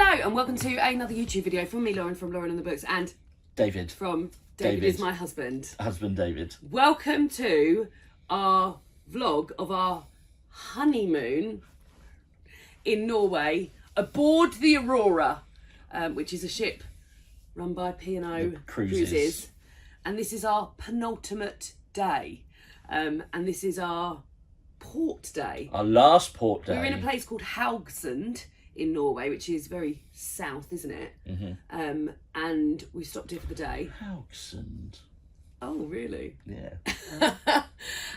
Hello and welcome to another YouTube video from me, Lauren, from Lauren and the Books, and David. from David is my husband. Husband David. Welcome to our vlog of our honeymoon in Norway aboard the Aurora, which is a ship run by P&O Cruises. And this is our penultimate day. And this is our port day. Our last port day. We're in a place called Haugesund in Norway, which is very south, isn't it? Mm-hmm. And we stopped here for the day. Haugesund. Oh, really? Yeah.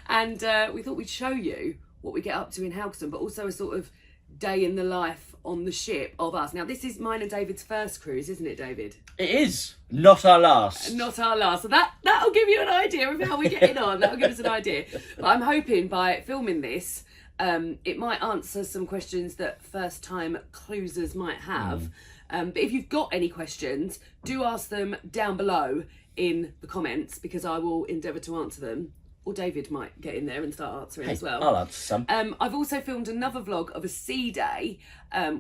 And we thought we'd show you what we get up to in Haugesund, but also a sort of day in the life on the ship of us. Now, this is mine and David's first cruise, isn't it, David? It is. Not our last. Not our last. So that'll give you an idea of how we're getting on. That'll give us an idea. But I'm hoping by filming this, it might answer some questions that first-time cruisers might have. But if you've got any questions, do ask them down below in the comments, because I will endeavour to answer them. Or David might get in there and start answering as well. I'll answer some. I've also filmed another vlog of a sea day,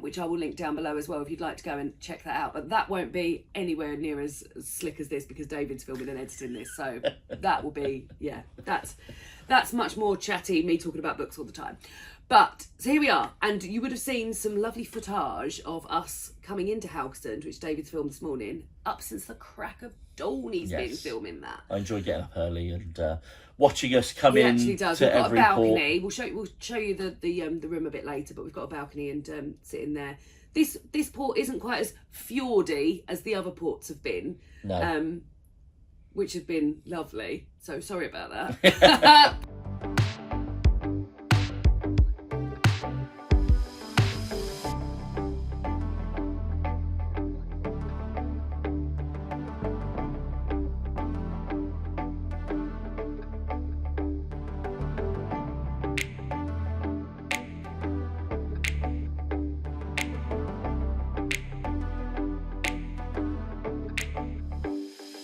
which I will link down below as well if you'd like to go and check that out. But that won't be anywhere near as slick as this, because David's filming and editing this. So that will be, yeah, that's much more chatty, me talking about books all the time. But, so here we are. And you would have seen some lovely footage of us coming into Haugesund, which David's filmed this morning. Up since the crack of dawn, he's been filming that. I enjoy getting up early and watching us come He in actually does. to We've got every a balcony. port. We'll show you the room a bit later, but we've got a balcony and sitting there. This port isn't quite as fjordy as the other ports have been. No. Which have been lovely. So sorry about that.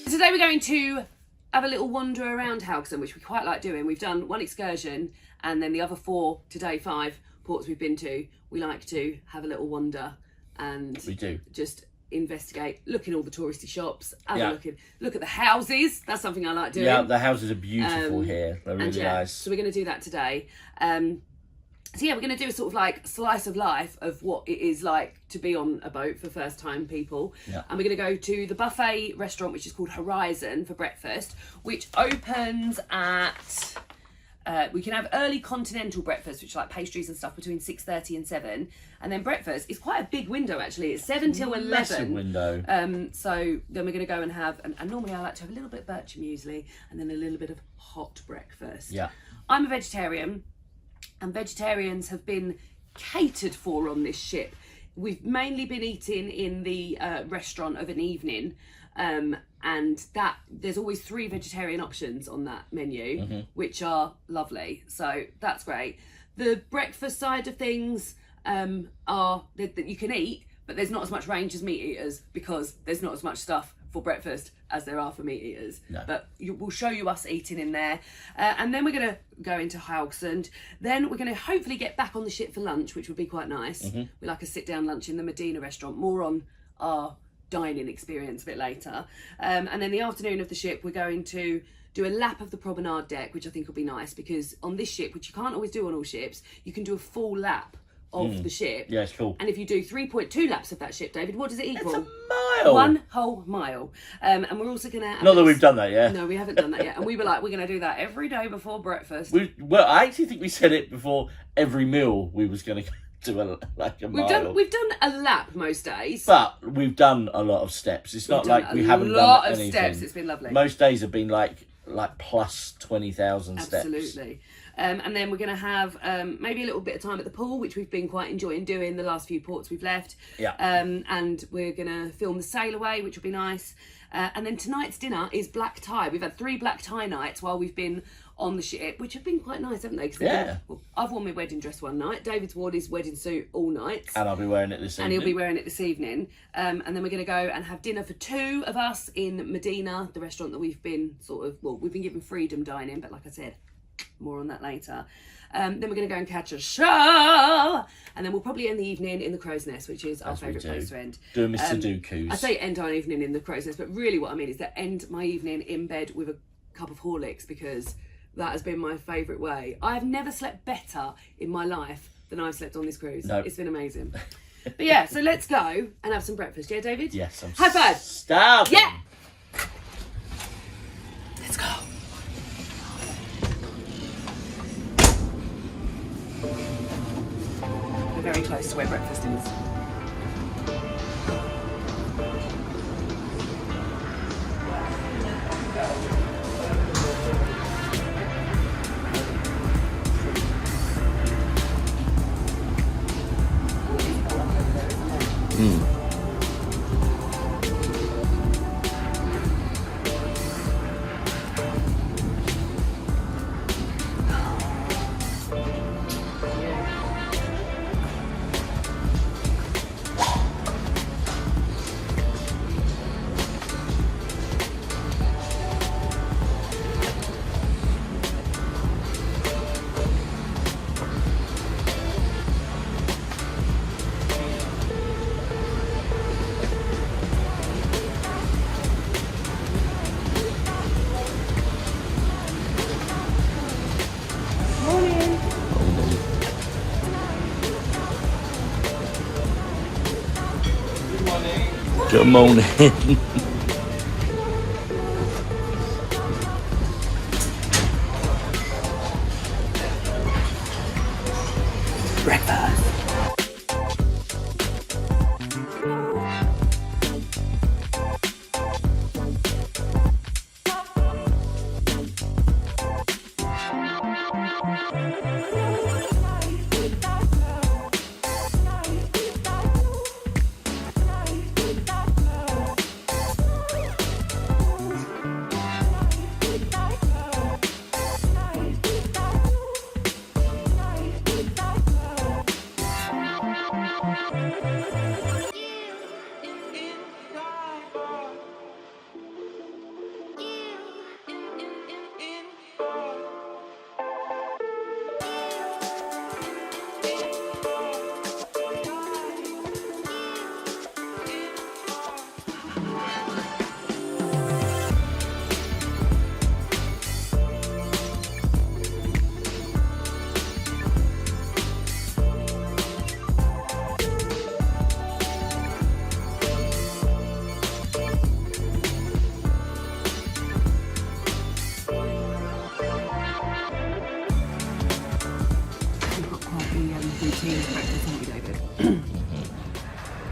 Today we're going to have a little wander around Haugesund, which we quite like doing. We've done one excursion, and then the other 4 today, 5 ports we've been to, we like to have a little wander and We do. just investigate, look in all the touristy shops, have a look at the houses. That's something I like doing. Yeah, the houses are beautiful here. They're really nice. So we're going to do that today. So yeah, we're going to do a sort of like slice of life of what it is like to be on a boat for first time people. Yeah. And we're going to go to the buffet restaurant, which is called Horizon, for breakfast, which opens at, we can have early continental breakfast, which is like pastries and stuff, between 6:30 and 7. And then breakfast is quite a big window, actually. It's 7 till 11. Massive window. So then we're going to go and have, and normally I like to have a little bit of birch muesli and then a little bit of hot breakfast. Yeah. I'm a vegetarian, and vegetarians have been catered for on this ship. We've mainly been eating in the restaurant of an evening, and that there's always 3 vegetarian options on that menu, which are lovely. So that's great. The breakfast side of things are that you can eat, but there's not as much range as meat eaters, because there's not as much stuff for breakfast as there are for meat eaters. No. But we'll show you us eating in there. And then we're going to go into Haugesund. Then we're going to hopefully get back on the ship for lunch, which would be quite nice. We like a sit-down lunch in the Medina restaurant. More on our dining experience a bit later. And then the afternoon of the ship, we're going to do a lap of the promenade deck, which I think will be nice, because on this ship, which you can't always do on all ships, you can do a full lap of the ship. Yeah, it's cool. And if you do 3.2 laps of that ship, David, what does it equal? It's a mile. 1 whole mile. And we're also going to... Not that we've done that yet. No, we haven't done that yet. And we were like, we're going to do that every day before breakfast. Well, I actually think we said it before every meal we was going to do a mile. We've done a lap most days. But we've done a lot of steps. It's not like we haven't done anything. A lot of steps. It's been lovely. Most days have been like plus 20,000 steps. Absolutely. And then we're going to have maybe a little bit of time at the pool, which we've been quite enjoying doing the last few ports we've left. Yeah. And we're going to film the sail away, which will be nice. And then tonight's dinner is black tie. We've had 3 black tie nights while we've been on the ship, which have been quite nice, haven't they? Yeah. I've worn my wedding dress one night. David's worn his wedding suit all night. And I'll be wearing it this evening. And he'll be wearing it this evening. And then we're going to go and have dinner for 2 of us in Medina, the restaurant that we've been we've been given freedom dining, but like I said, More on that later. Then we're going to go and catch a show, and then we'll probably end the evening in the Crow's Nest, which is our favourite place to end. Doing Mr. Dooku's. I say end our evening in the Crow's Nest, but really what I mean is that end my evening in bed with a cup of Horlicks, because that has been my favourite way. I have never slept better in my life than I've slept on this cruise. Nope. It's been amazing. But yeah, so let's go and have some breakfast. Yeah, David? Yes, I'm high five. Starving. Yeah. Let's go. We're very close to where breakfast is. Good morning. Breakfast.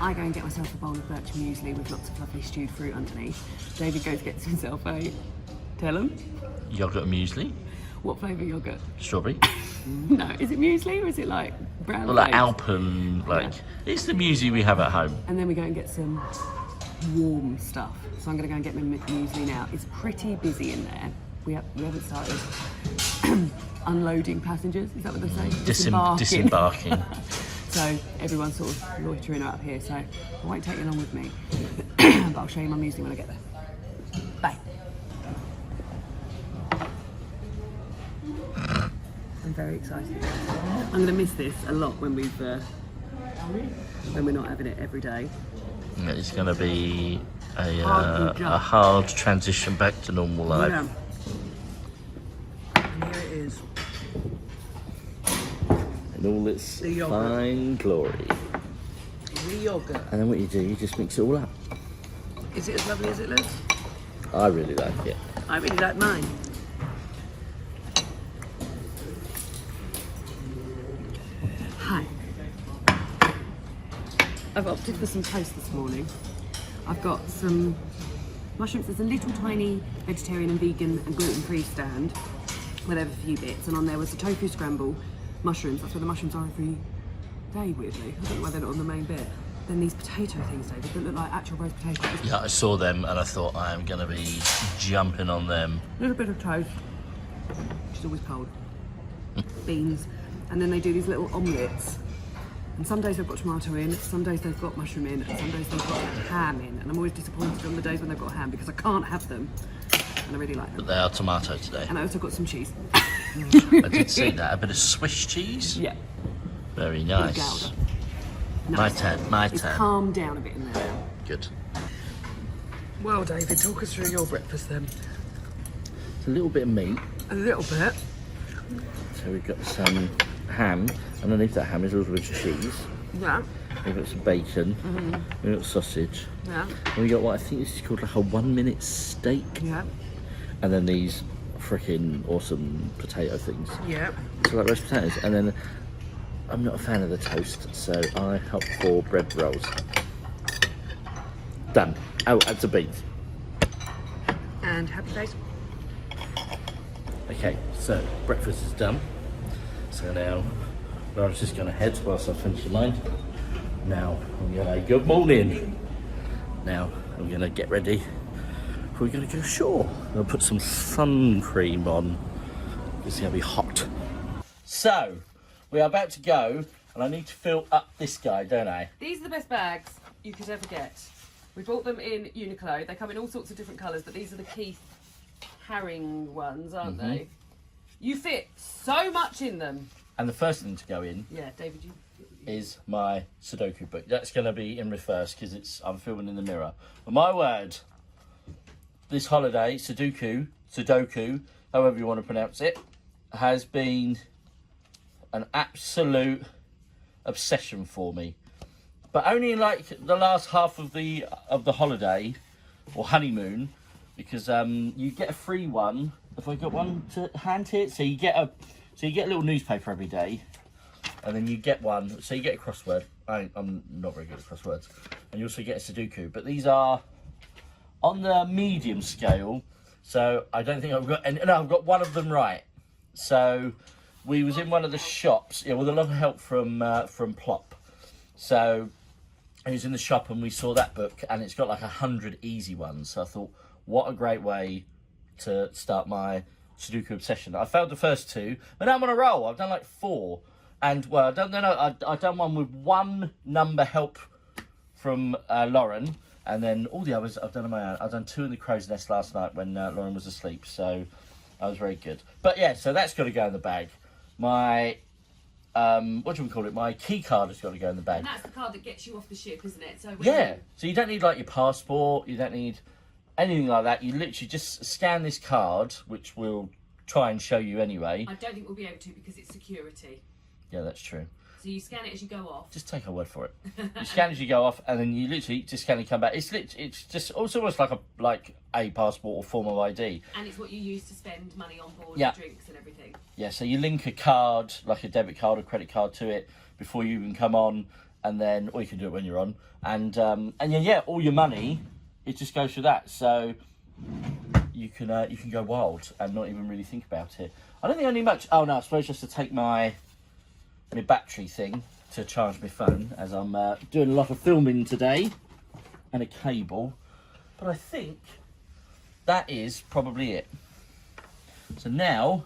I go and get myself a bowl of birch muesli with lots of lovely stewed fruit underneath. David goes gets himself a, tell him? Yogurt muesli. What flavour yogurt? Strawberry. No, is it muesli or is it like brown? Well, like Alpen, like, yeah. It's the muesli we have at home. And then we go and get some warm stuff. So I'm going to go and get my muesli now. It's pretty busy in there. We haven't started unloading passengers, is that what they say? Disembarking. So everyone's sort of loitering up here, so I won't take you along with me. But I'll show you my muesli when I get there. Bye. I'm very excited. I'm going to miss this a lot when we're not having it every day. It's going to be a hard transition back to normal life. Yeah. And here it is. In all its fine glory. The yogurt. And then what you do, you just mix it all up. Is it as lovely as it looks? I really like it. I really like mine. Hi. I've opted for some toast this morning. I've got some mushrooms. There's a little tiny vegetarian and vegan and gluten-free stand where they have a few bits, and on there was a tofu scramble, mushrooms. That's where the mushrooms are every day, weirdly. I don't know why they're not on the main bit. Then these potato things, David, that look like actual roast potatoes. Yeah, I saw them and I thought I am going to be jumping on them. A little bit of toast, which is always cold. Beans. And then they do these little omelettes. And some days they've got tomato in, some days they've got mushroom in, and some days they've got ham in. And I'm always disappointed on the days when they've got ham because I can't have them. And I really like them. But they are tomato today. And I also got some cheese. I did see that. A bit of Swiss cheese. Yeah. Very nice. Gouda. My Nice. turn. My It's turn. calmed down a bit in there now. Good. Well, David, talk us through your breakfast then. It's a little bit of meat. A little bit. So we've got some ham. Underneath that ham is also a bit of cheese. Yeah. We've got some bacon. We've got sausage. Yeah. And we got what I think this is called like a 1 minute steak. Yeah. And then these freaking awesome potato things. Yeah. So like roast potatoes. And then I'm not a fan of the toast, so I opt for bread rolls. Done. Oh, add some beans. And happy face. Okay, so breakfast is done. So now Laura's just going to head whilst I finish mine. Now I'm going to good morning. Now I'm going to get ready. We're going to go ashore. I'll put some sun cream on. It's going to be hot. So we are about to go, and I need to fill up this guy, don't I? These are the best bags you could ever get. We bought them in Uniqlo. They come in all sorts of different colours, but these are the Keith Haring ones, aren't they? You fit so much in them. And the first thing to go in Yeah, David, you. is my Sudoku book. That's going to be in reverse because I'm filming in the mirror. But my word, this holiday, Sudoku, however you want to pronounce it, has been an absolute obsession for me. But only in like the last half of the holiday or honeymoon, because you get a free one. If I got one to hand here, so you get a little newspaper every day, and then you get one. So you get a crossword. I'm not very good at crosswords, and you also get a Sudoku. But these are on the medium scale, so I don't think I've got. And no, I've got one of them right. So we was in one of the shops, yeah, with a lot of help from Plop. So I was in the shop and we saw that book, and it's got like 100 easy ones. So I thought, what a great way to start my Sudoku obsession. I failed the first two, but now I'm on a roll. I've done like 4, and well, I've done one with 1 number help from Lauren, and then all the others I've done on my own. I've done 2 in the crow's nest last night when Lauren was asleep, so I was very good. But yeah, so that's got to go in the bag. My what do we call it? My key card has got to go in the bag. And that's the card that gets you off the ship, isn't it? So yeah, so you don't need like your passport, you don't need anything like that. You literally just scan this card, which we'll try and show you anyway. I don't think we'll be able to because it's security. Yeah, that's true. So you scan it as you go off. Just take our word for it. You scan as you go off, and then you literally just scan and come back. It's just it's almost like a passport or form of ID. And it's what you use to spend money on board, Yeah. drinks and everything. Yeah, so you link a card, like a debit card or credit card, to it before you even come on, and then, or you can do it when you're on, and yeah, all your money, it just goes through that. So you can go wild and not even really think about it. I don't think I need much. Oh no, I suppose just to take my battery thing to charge my phone, as I'm doing a lot of filming today, and a cable. But I think that is probably it. So now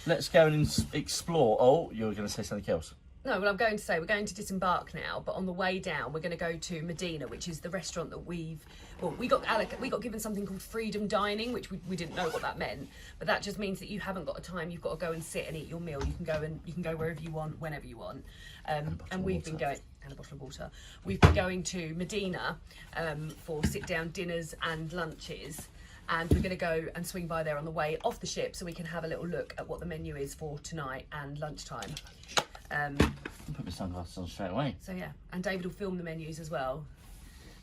let's go and explore. Oh, you're going to say something else. No, well, I'm going to say we're going to disembark now, but on the way down, we're going to go to Medina, which is the restaurant that we got given something called freedom dining, which we didn't know what that meant, but that just means that you haven't got a time. You've got to go and sit and eat your meal. You can go wherever you want, whenever you want. And we've been going, and a bottle of water. We've been going to Medina for sit-down dinners and lunches. And we're going to go and swing by there on the way off the ship so we can have a little look at what the menu is for tonight and lunchtime. I'll put my sunglasses on straight away. So yeah, and David will film the menus as well.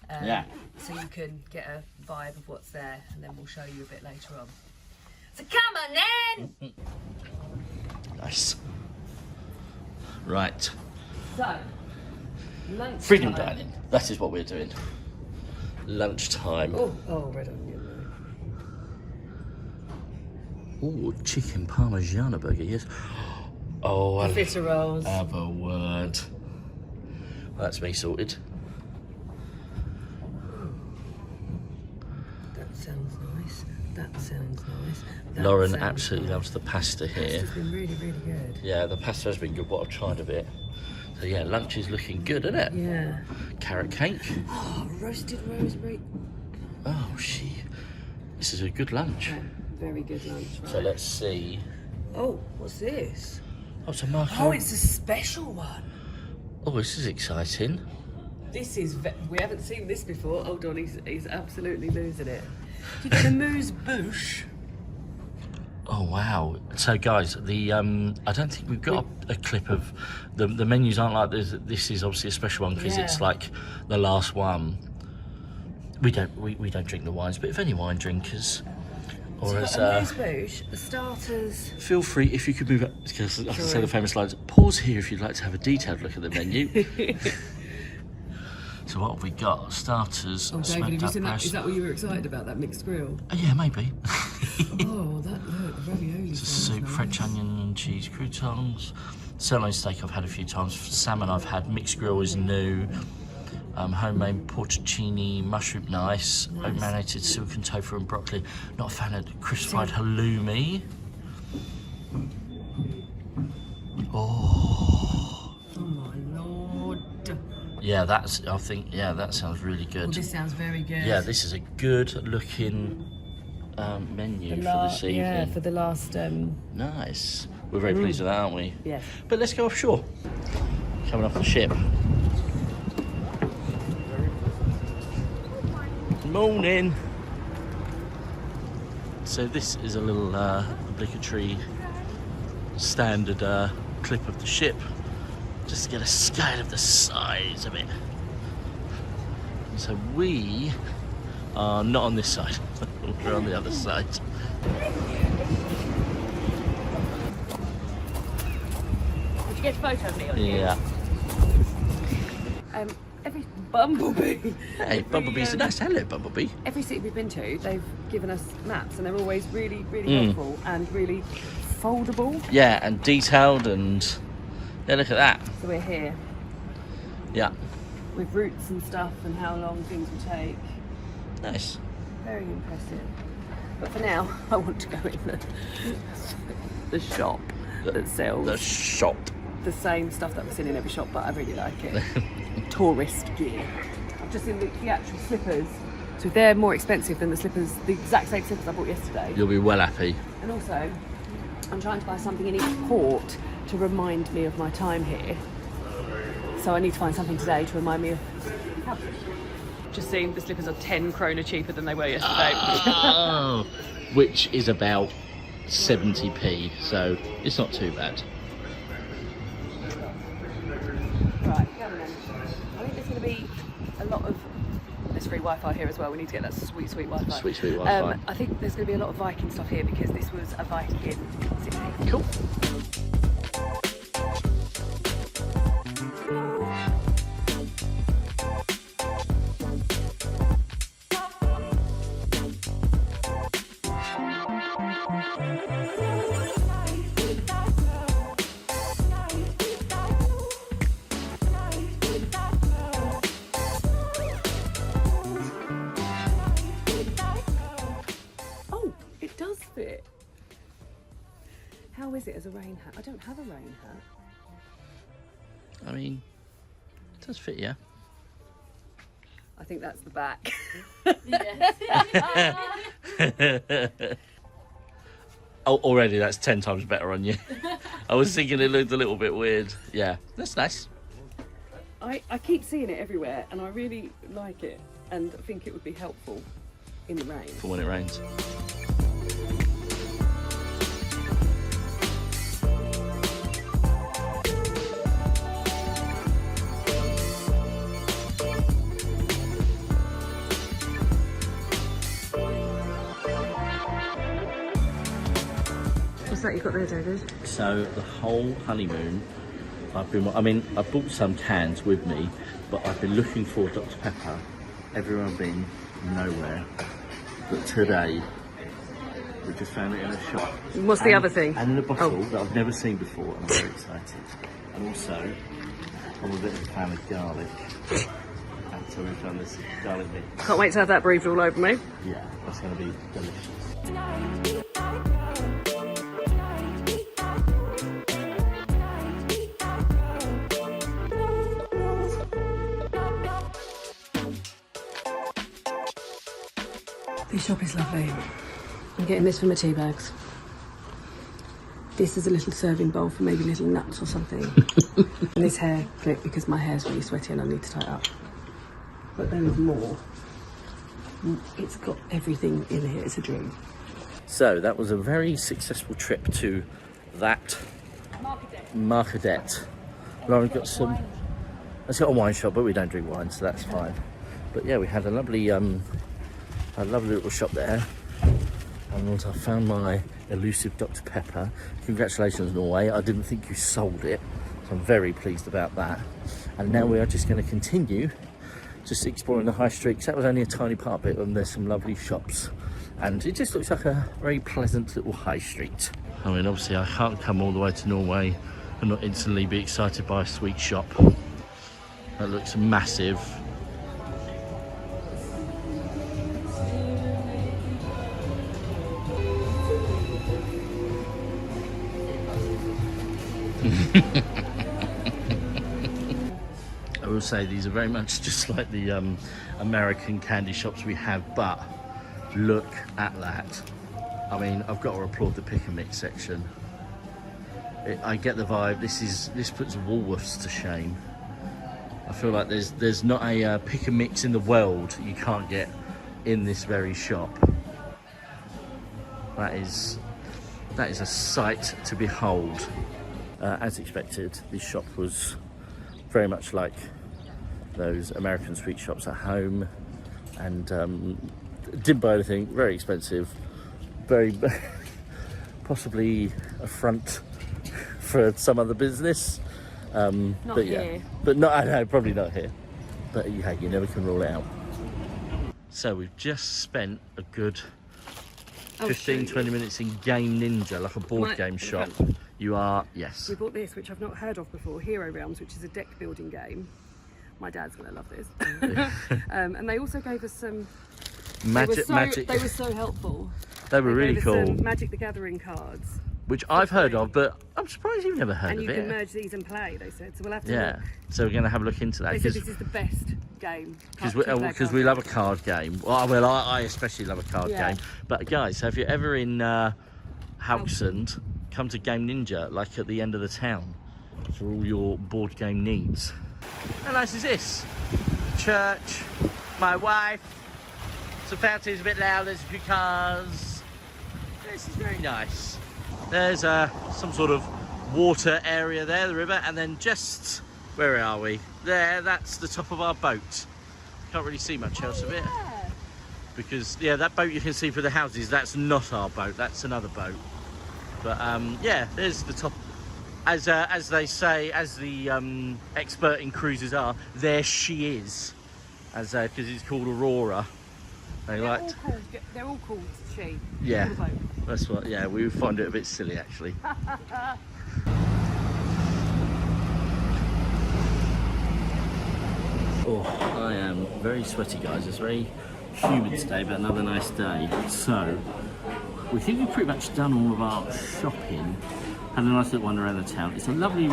Yeah. So you can get a vibe of what's there, and then we'll show you a bit later on. So come on then! Nice. Right. So, lunchtime. Freedom dining. That is what we're doing. Lunchtime. Oh, red onion. Oh, chicken parmigiana burger, yes. Oh, The fritter rolls. Have a word. Well, that's me sorted. That sounds nice. That sounds nice. Lauren absolutely loves the pasta here. It's been really, really good. Yeah, the pasta has been good. What I've tried a bit. So yeah, lunch is looking good, isn't it? Yeah. Carrot cake. Oh, roasted rosemary. Oh, this is a good lunch. Yeah, very good lunch. Right. So let's see Oh, what's this? Oh, it's a marker. Oh, it's a special one. Oh, this is exciting. This is, we haven't seen this before. Hold on, he's absolutely losing it. You get a moose bouche. Oh wow! So guys, the I don't think we've got a clip of the menus aren't like this. This is obviously a special one because it's like the last one. We don't drink the wines, but if any wine drinkers or as moose bouche, the starters. feel free if you could move up because I can say the famous lines. Pause here if you'd like to have a detailed look at the menu. So what have we got? Starters. Oh, David, have you seen that? Is that what you were excited about? That mixed grill? Yeah, maybe. Oh, that look, the ravioli. Soup, nice. French onion and cheese croutons. Sirloin steak I've had a few times. Salmon I've had. Mixed grill is new. Homemade porcini, mushroom nice. Oat marinated silken tofu and broccoli. Not a fan of crisp fried halloumi. Oh. Oh my lord. Yeah, that sounds really good. Well, this sounds very good. Yeah, this is a good looking menu for this evening. Yeah, for the last. Nice. We're very pleased with that, aren't we? Yes. But let's go offshore. Coming off the ship. Morning. So this is a little obligatory standard clip of the ship, just to get a scale of the size of it. So we are not on this side, we're on the other side. Did you get a photo of me on Yeah. Every Bumblebee. Hey, Bumblebee's a nice. Hello, Bumblebee. Every city we've been to, they've given us maps, and they're always really, really helpful and really foldable. Yeah, and detailed, and yeah, look at that. So we're here Yeah, with routes and stuff, and how long things will take. nice. Very impressive. But for now, I want to go in the shop that sells The shop. the same stuff that we've seen in every shop, but I really like it. Tourist gear. I've just seen the actual slippers. So they're more expensive than the slippers, the exact same slippers I bought yesterday. You'll be well happy. And also, I'm trying to buy something in each port to remind me of my time here. So I need to find something today to remind me of. Just seen the slippers are 10 krona cheaper than they were yesterday. Oh, which is about 70p, so it's not too bad. Right, go on then. I think there's going to be a lot of. There's free Wi-Fi here as well. We need to get that sweet, sweet Wi-Fi. Sweet, sweet Wi-Fi. I think there's going to be a lot of Viking stuff here because this was a Viking city. Cool. Fit. How is it as a rain hat? I don't have a rain hat. I mean, it does fit, yeah. I think that's the back. Oh, already that's 10 times better on you. I was thinking it looked a little bit weird. Yeah, that's nice. I keep seeing it everywhere and I really like it and think it would be helpful in the rain. For when it rains. What's that you've got there, David? So the whole honeymoon, I bought some cans with me, but I've been looking for Dr. Pepper. Everywhere I've been, nowhere. But today, we just found it in a shop. What's the other thing? And in a bottle that I've never seen before, and I'm very excited. And also, I'm a bit of a fan of garlic. And so we've done this garlic mix. Can't wait to have that breathed all over me. Yeah, that's going to be delicious. This shop is lovely. I'm getting this for my tea bags. this is a little serving bowl for maybe little nuts or something. And this hair clip because my hair's really sweaty and I need to tie it up. But there is more. It's got everything in here. It's a dream. So that was a very successful trip to that Marcadet. Lauren got some. It's got a wine shop, but we don't drink wine, so that's fine. But yeah, we had a lovely little shop there. And once I found my elusive Dr. Pepper. Congratulations, Norway. I didn't think you sold it, so I'm very pleased about that. And now we are just going to continue just exploring the high street, 'cause that was only a tiny part of it, and there's some lovely shops. And it just looks like a very pleasant little high street. I mean, obviously I can't come all the way to Norway and not instantly be excited by a sweet shop. That looks massive. I will say these are very much just like the American candy shops we have, but look at that. I mean, I've got to applaud the pick and mix section. I get the vibe. This puts Woolworths to shame. I feel like there's not a pick and mix in the world you can't get in this very shop. That is a sight to behold. As expected, this shop was very much like those American sweet shops at home, and didn't buy anything. Very expensive, very possibly a front for some other business. Not but here. yeah, but not. I know, probably not here. But yeah, you never can rule it out. So we've just spent a good 15-20 minutes in Game Ninja, like a board game shop. You are, yes. We bought this, which I've not heard of before, Hero Realms, which is a deck building game. My dad's going to love this. And they also gave us some... Magic. They were so helpful. They were really cool. Some Magic the Gathering cards. Which I've heard of, but I'm surprised you've never heard of it. And you can merge these and play, they said. So we'll have to look. So we're going to have a look into that. They said this is the best game. Because we love a card game. Well, I especially love a card game. But guys, so if you're ever in Haugesund, come to Game Ninja, like at the end of the town, for all your board game needs. How nice is this? Church, my wife, some fountains a bit loud, there's a few cars. This is very nice. There's some sort of water area there, the river, and then just, where are we? There, that's the top of our boat. Can't really see much else of it. Because, yeah, that boat you can see for the houses, that's not our boat, that's another boat. But, yeah, there's the top. As they say, as the expert in cruises are, there she is. Because it's called Aurora. They're all called she. Yeah, that's what. Yeah, we find it a bit silly actually. Oh, I am very sweaty, guys. It's very humid today, but another nice day. So we think we've pretty much done all of our shopping. Had a nice little one around the town. It's a lovely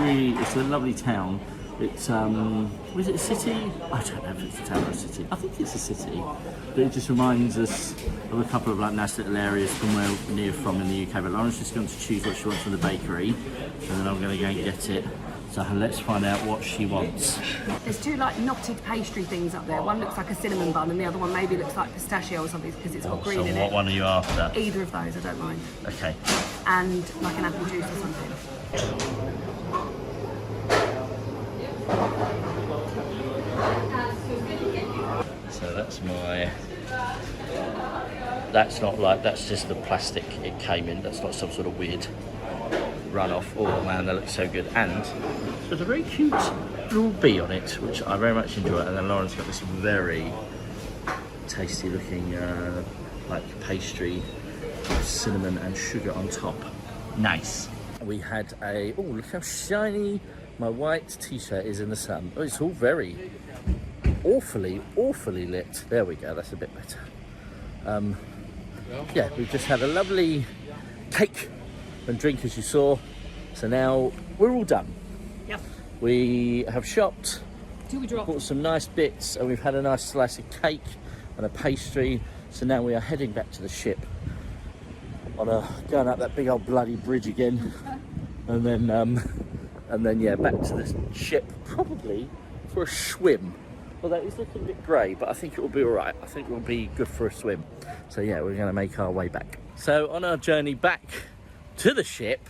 town. It's was it a city? I don't know if it's a town or a city. I think it's a city, but it just reminds us of a couple of like nice little areas from where we're from in the UK. But Lauren's just going to choose what she wants from the bakery, and then I'm going to go and get it. So let's find out what she wants. There's two like knotted pastry things up there. One looks like a cinnamon bun, and the other one maybe looks like pistachio or something because it's got green in it. So what one are you after? Either of those, I don't mind. Okay. And like an apple juice or something. So that's my. That's just the plastic it came in. That's not some sort of weird runoff. Oh man, that looks so good. And there's a very cute little bee on it, which I very much enjoy. And then Lauren's got this very tasty looking like pastry with cinnamon and sugar on top. Nice. We had oh look how shiny my white t-shirt is in the sun. Oh, it's all very awfully lit. There we go, that's a bit better. Yeah, we've just had a lovely cake and drink as you saw. So now we're all done. Yep. We have shopped, bought some nice bits, and we've had a nice slice of cake and a pastry. So now we are heading back to the ship. Going up that big old bloody bridge again. and then yeah, back to the ship, probably for a swim. Although it's looking a bit grey, but I think it will be all right. I think it will be good for a swim. So yeah, we're going to make our way back. So on our journey back to the ship,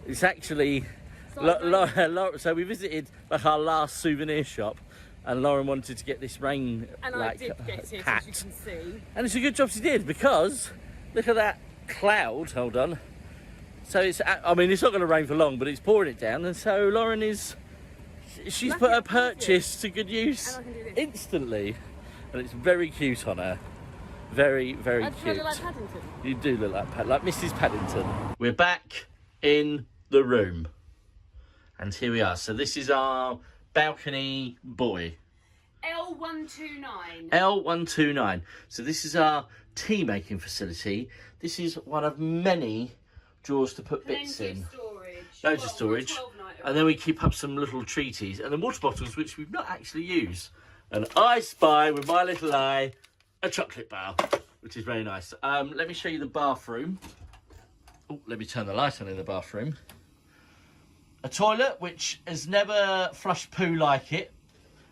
it's actually so we visited like our last souvenir shop, and Lauren wanted to get this rain and like I did get it, hat. as you can see. And it's a good job she did, because look at that cloud. Hold on. So it's, I mean, it's not going to rain for long, but it's pouring it down, and so Lauren she's put her purchase to good use instantly, and it's very cute on her. Very, very cute. I look like Paddington. You do look like Mrs. Paddington. We're back in the room, and here we are. So this is our balcony boy. L129. L129. So this is our tea making facility. This is one of many drawers to put bits in. Loads of storage. And then we keep up some little treaties, and then water bottles, which we've not actually used. And I spy with my little eye a chocolate bar, which is very nice. Let me show you the bathroom. Oh, let me turn the light on in the bathroom. A toilet which has never flushed poo like it,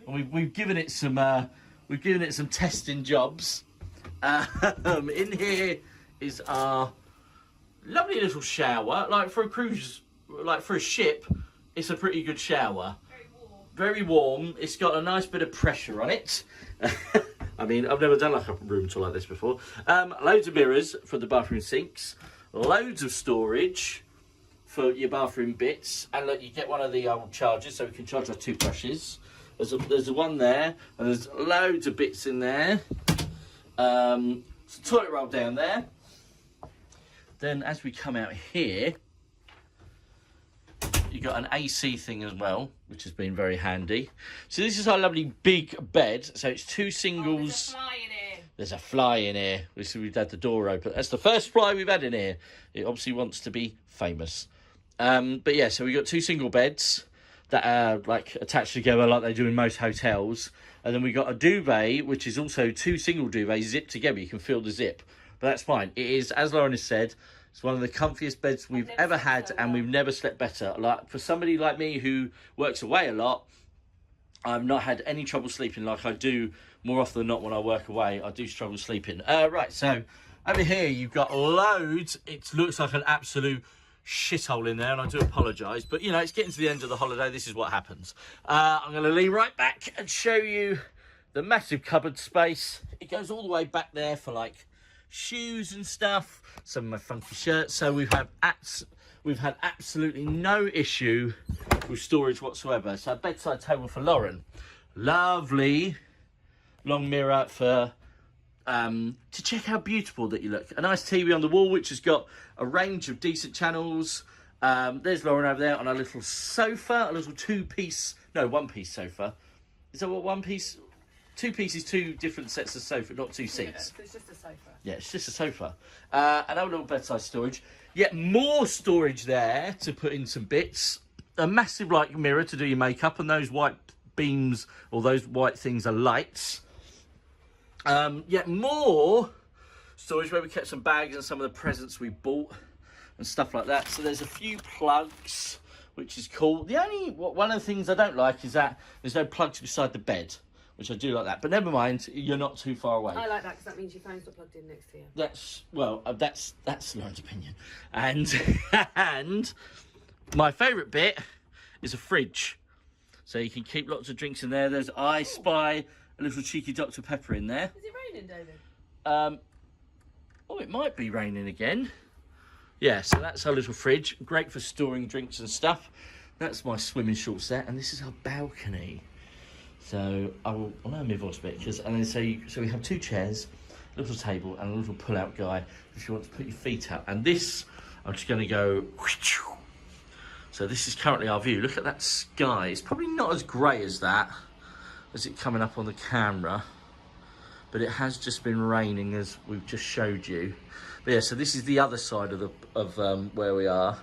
and we've given it some testing jobs. In here is our lovely little shower. Like for a cruise, like for a ship, it's a pretty good shower. Very warm. Very warm. It's got a nice bit of pressure on it. I mean, I've never done like a room tour like this before. Loads of mirrors for the bathroom sinks. Loads of storage for your bathroom bits. And look, you get one of the chargers, so we can charge our toothbrushes. There's one there, and there's loads of bits in there. It's a toilet roll down there. Then as we come out here, you got an AC thing as well, which has been very handy. So this is our lovely big bed. So it's two singles. Oh, there's a fly in here. There's a fly in here. We've had the door open. That's the first fly we've had in here. It obviously wants to be famous. But yeah, so we got two single beds that are like attached together like they do in most hotels. And then we got a duvet, which is also two single duvets zipped together. You can feel the zip, but that's fine. It is, as Lauren has said, it's one of the comfiest beds we've ever had, and we've never slept better. Like for somebody like me who works away a lot, I've not had any trouble sleeping like I do more often than not when I work away. I do struggle sleeping. Right, so over here you've got loads. It looks like an absolute shithole in there, and I do apologise, but you know, it's getting to the end of the holiday. This is what happens. I'm going to lean right back and show you the massive cupboard space. It goes all the way back there for like shoes and stuff, some of my funky shirts. So we've had absolutely no issue with storage whatsoever. So a bedside table for Lauren, lovely long mirror for to check how beautiful that you look. A nice TV on the wall which has got a range of decent channels. There's Lauren over there on a little sofa, a little one-piece sofa. Is that what one piece? Two pieces, two different sets of sofa, not two seats. Yeah, it's just a sofa. Yeah, it's just a sofa. And our little bedside storage. Yet more storage there to put in some bits. A massive like mirror to do your makeup, and those white beams or those white things are lights. Yet more storage where we kept some bags and some of the presents we bought and stuff like that. So there's a few plugs, which is cool. One of the things I don't like is that there's no plugs beside the bed, which I do like that. But never mind, you're not too far away. I like that because that means your phone's not plugged in next to you. That's Lauren's opinion. And my favourite bit is a fridge. So you can keep lots of drinks in there. I spy a little cheeky Dr. Pepper in there. Is it raining, David? Oh, it might be raining again. Yeah, so that's our little fridge. Great for storing drinks and stuff. That's my swimming shorts there. And this is our balcony. So I'll learn my voice a bit. So we have two chairs, a little table, and a little pull-out guy if you want to put your feet up. And this, I'm just going to go... So this is currently our view. Look at that sky. It's probably not as grey as that, as it coming up on the camera, but it has just been raining as we've just showed you. But yeah, so this is the other side of where we are.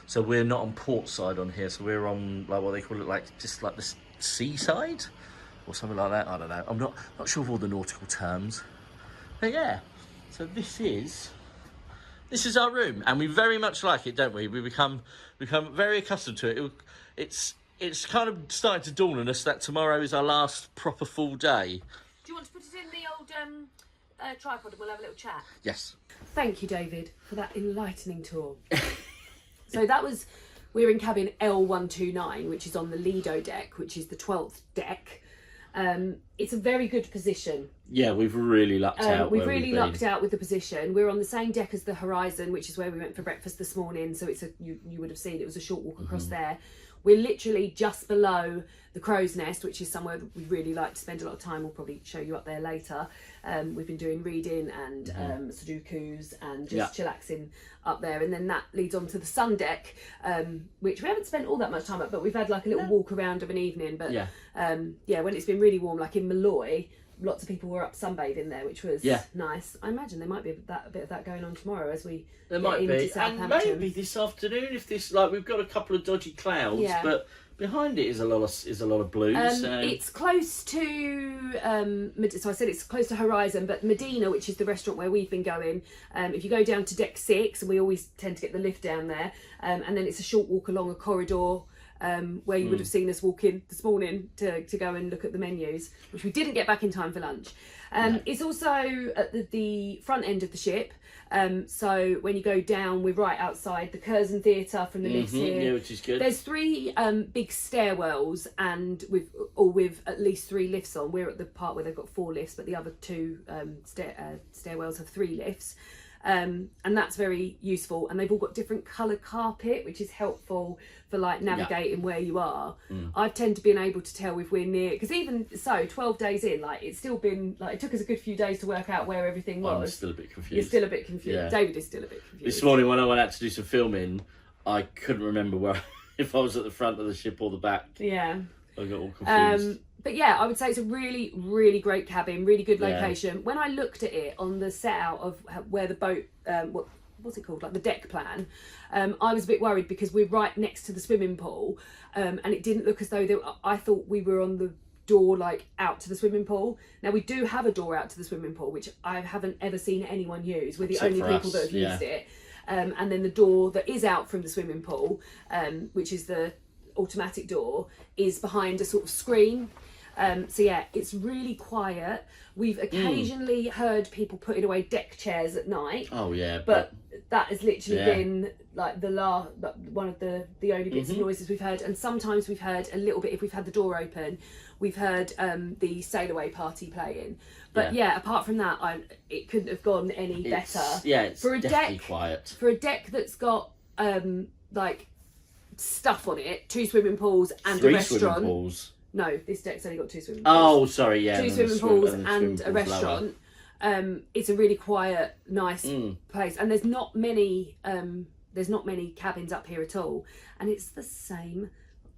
So we're not on port side on here, so we're on like what they call it, like just like the seaside or something like that. I don't know. I'm not sure of all the nautical terms. But yeah, so this is this is our room, and we very much like it, don't we? We become very accustomed to it. It's kind of starting to dawn on us that tomorrow is our last proper full day. Do you want to put it in the old tripod and we'll have a little chat? Yes. Thank you, David, for that enlightening tour. So we're in cabin L129, which is on the Lido Deck, which is the 12th deck. It's a very good position. Yeah, we've really lucked out. We've really lucked out with the position. We're on the same deck as the Horizon, which is where we went for breakfast this morning. So you would have seen it was a short walk across there. We're literally just below the Crow's Nest, which is somewhere that we really like to spend a lot of time. We'll probably show you up there later. We've been doing reading and Sudokus and just chillaxing up there. And then that leads on to the sun deck, which we haven't spent all that much time at, but we've had like a little walk around of an evening. But when it's been really warm, like in Malloy, lots of people were up sunbathing there, which was nice. I imagine there might be a bit of that going on tomorrow as we there get might into be, Southampton. and maybe this afternoon if this we've got a couple of dodgy clouds, but behind it is a lot of blue. It's close to so I said it's close to Horizon, but Medina, which is the restaurant where we've been going, if you go down to deck 6, and we always tend to get the lift down there, and then it's a short walk along a corridor. Where you would have seen us walk in this morning to go and look at the menus, which we didn't get back in time for lunch. It's also at the front end of the ship. So when you go down, we're right outside the Curzon Theatre from the lifts here. Yeah, which is good. There's 3 big stairwells, and with at least 3 lifts on. We're at the part where they've got 4 lifts, but the other 2 stairwells have 3 lifts. And that's very useful, and they've all got different coloured carpet, which is helpful for like navigating where you are. I've tend to been able to tell if we're near, because even so 12 days in, like it's still been like it took us a good few days to work out where everything was. I'm still a bit confused. You're still a bit confused. David is still a bit confused. This morning when I went out to do some filming, I couldn't remember where if I was at the front of the ship or the back. Yeah, I got all confused. But yeah, I would say it's a really, really great cabin, really good location. When I looked at it on the set out of where the boat, what's it called, like the deck plan, I was a bit worried because we're right next to the swimming pool, and it didn't look as though I thought we were on the door like out to the swimming pool. Now we do have a door out to the swimming pool, which I haven't ever seen anyone use. We're the only people that have used it. And then the door that is out from the swimming pool, which is the automatic door, is behind a sort of screen. So yeah, it's really quiet. We've occasionally heard people putting away deck chairs at night. Oh yeah, but that has literally been like one of the only bits of noises we've heard. And sometimes we've heard a little bit if we've had the door open. We've heard the Sail Away party playing. But yeah, apart from that, it couldn't have gone any better. Yeah, it's for a definitely deck, quiet. For a deck that's got like stuff on it, 2 swimming pools and 3 a restaurant. swimming pools. No, this deck's only got 2 swimming pools. Oh, sorry, yeah. 2 swimming pools and a restaurant. It's a really quiet, nice place, and there's not many cabins up here at all, and it's the same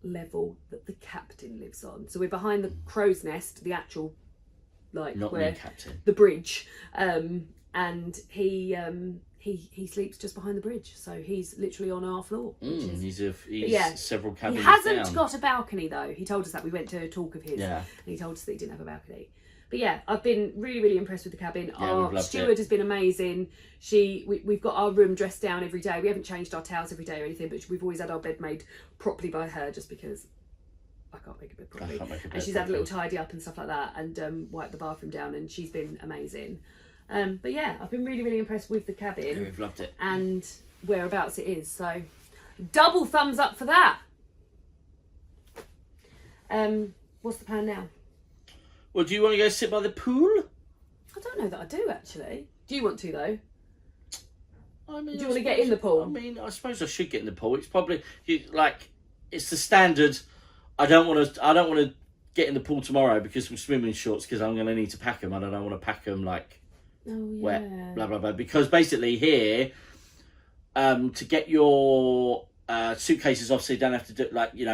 level that the captain lives on. So we're behind the Crow's Nest, the actual not where the captain, the bridge, and he sleeps just behind the bridge, so he's literally on our floor. He's several cabins. He hasn't down. got a balcony though. He told us that. We went to a talk of his, and he told us that he didn't have a balcony. But yeah, I've been really, really impressed with the cabin. Our steward has been amazing. We've got our room dressed down every day. We haven't changed our towels every day or anything, but we've always had our bed made properly by her, just because I can't make a bed properly. And she's had a little tidy up and stuff like that, and wiped the bathroom down, and she's been amazing. But yeah, I've been really, really impressed with the cabin. Yeah, we've loved it. And whereabouts it is. So, double thumbs up for that. What's the plan now? Well, do you want to go sit by the pool? I don't know that I do, actually. Do you want to, though? I mean, do you want to get in the pool? I mean, I suppose I should get in the pool. It's probably it's the standard. I don't want to get in the pool tomorrow because I'm swimming shorts, because I'm going to need to pack them, and I don't want to pack them wet, blah blah blah. Because basically here, to get your suitcases off, so you don't have to do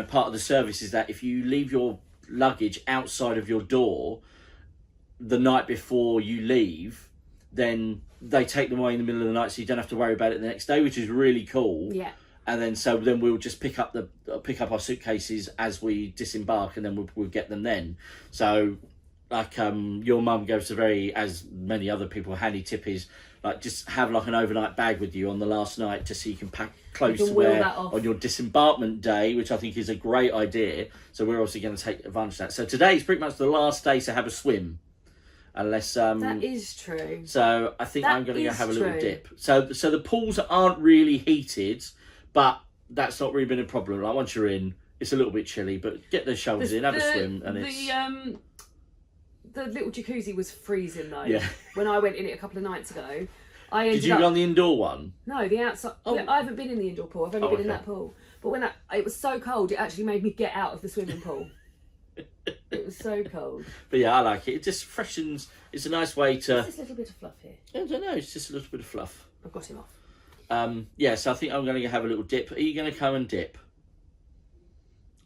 part of the service is that if you leave your luggage outside of your door the night before you leave, then they take them away in the middle of the night, so you don't have to worry about it the next day, which is really cool. Yeah. And then we'll just pick up our suitcases as we disembark, and then we'll get them then. So like your mum goes to very, as many other people, handy tip is like just have like an overnight bag with you on the last night just so you can pack clothes to wear on your disembarkment day, which I think is a great idea. So we're also going to take advantage of that. So today is pretty much the last day to have a swim. Unless that is true. So I think I'm going to go have a little dip. So the pools aren't really heated, but that's not really been a problem. Like once you're in, it's a little bit chilly, but get the shoulders in, have a swim, and it's the little jacuzzi was freezing though. Yeah. When I went in it a couple of nights ago, Did you go on the indoor one? No, the outside. Oh. I haven't been in the indoor pool. I've only been in that pool. But when it was so cold, it actually made me get out of the swimming pool. It was so cold. But yeah, I like it. It just freshens. It's a nice way to. There's just a little bit of fluff here. I don't know. It's just a little bit of fluff. I've got him off. Yeah, so I think I'm going to have a little dip. Are you going to come and dip?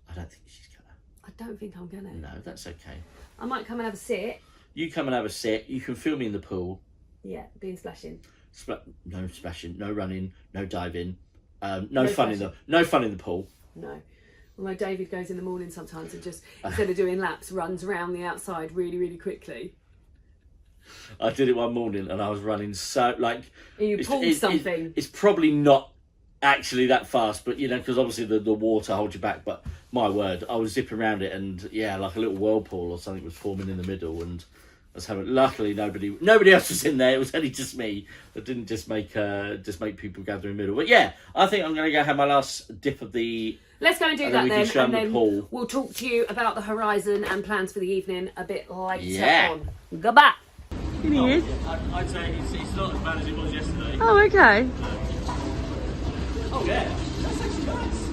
I don't think she's going to. I don't think I'm going to. No, that's okay. I might come and have a sit. You come and have a sit. You can film me in the pool. Yeah, being splashing. No splashing, no running, no diving, no fun in the pool. No. Although David goes in the morning sometimes and just, instead of doing laps, runs around the outside really, really quickly. I did it one morning and I was running so, like... You pulled something. It's probably not actually that fast, but, you know, because obviously the water holds you back, but my word, I was zipping around it and, yeah, like a little whirlpool or something was forming in the middle, and I was having... Luckily, nobody else was in there. It was only just me. That didn't just make people gather in the middle. But, yeah, I think I'm going to go have my last dip of the... Let's go and do that then, and then pool. We'll talk to you about the horizon and plans for the evening a bit later on. Goodbye. Here he is. I'd say it's not as bad as it was yesterday. Oh, okay. Oh, yeah. That's actually nice.